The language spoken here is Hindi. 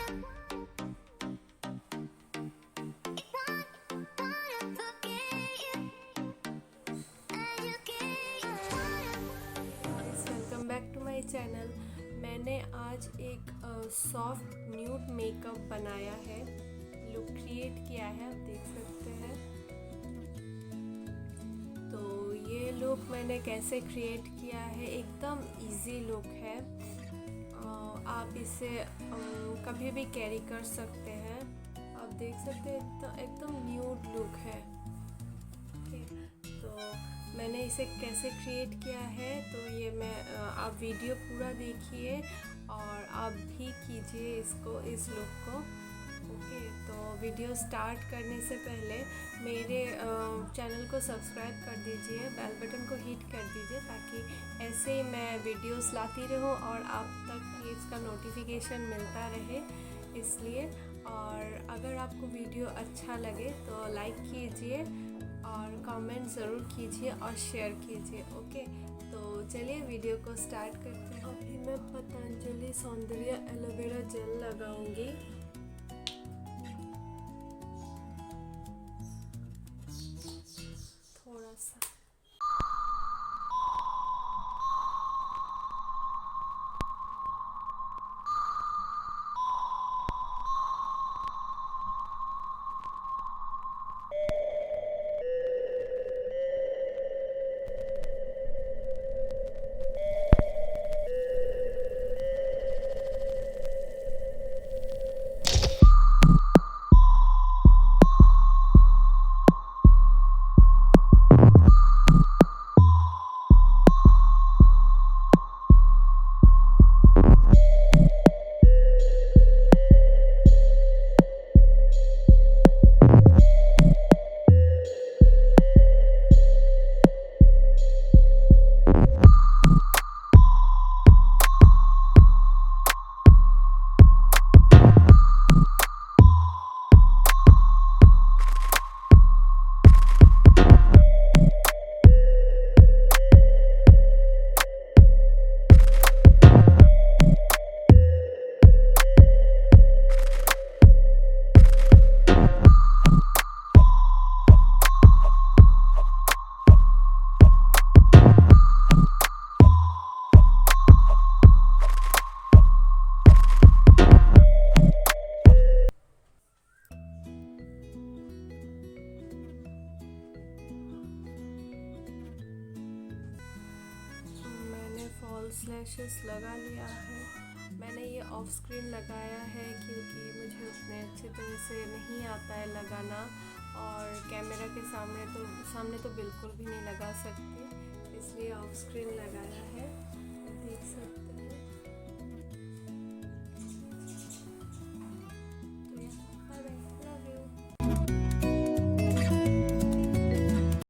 Welcome back to my channel. मैंने आज एक सॉफ्ट न्यूड मेकअप बनाया है, लुक क्रिएट किया है, आप देख सकते हैं। तो ये लुक मैंने कैसे क्रिएट किया है, एकदम इजी लुक है। आप इसे कभी भी कैरी कर सकते हैं। आप देख सकते हैं तो एकदम न्यूड लुक है। तो मैंने इसे कैसे क्रिएट किया है, तो ये मैं आप वीडियो पूरा देखिए और आप भी कीजिए इस लुक को। ओके, तो वीडियो स्टार्ट करने से पहले मेरे चैनल को सब्सक्राइब कर दीजिए, बेल बटन को हिट कर दीजिए, ताकि ऐसे ही मैं वीडियोस लाती रहूं और आप तक इसका नोटिफिकेशन मिलता रहे, इसलिए। और अगर आपको वीडियो अच्छा लगे तो लाइक कीजिए और कमेंट ज़रूर कीजिए और शेयर कीजिए। ओके, तो चलिए वीडियो को स्टार्ट करते हैं। अभी मैं पतंजलि सौंदर्य एलोवेरा जेल लगाऊंगी। थोड़ा सा फॉल्स लैशेस लगा लिया है। मैंने ये ऑफ स्क्रीन लगाया है क्योंकि मुझे उतने अच्छी तरह से नहीं आता है लगाना, और कैमरा के सामने तो बिल्कुल भी नहीं लगा सकती, इसलिए ऑफ स्क्रीन लगाया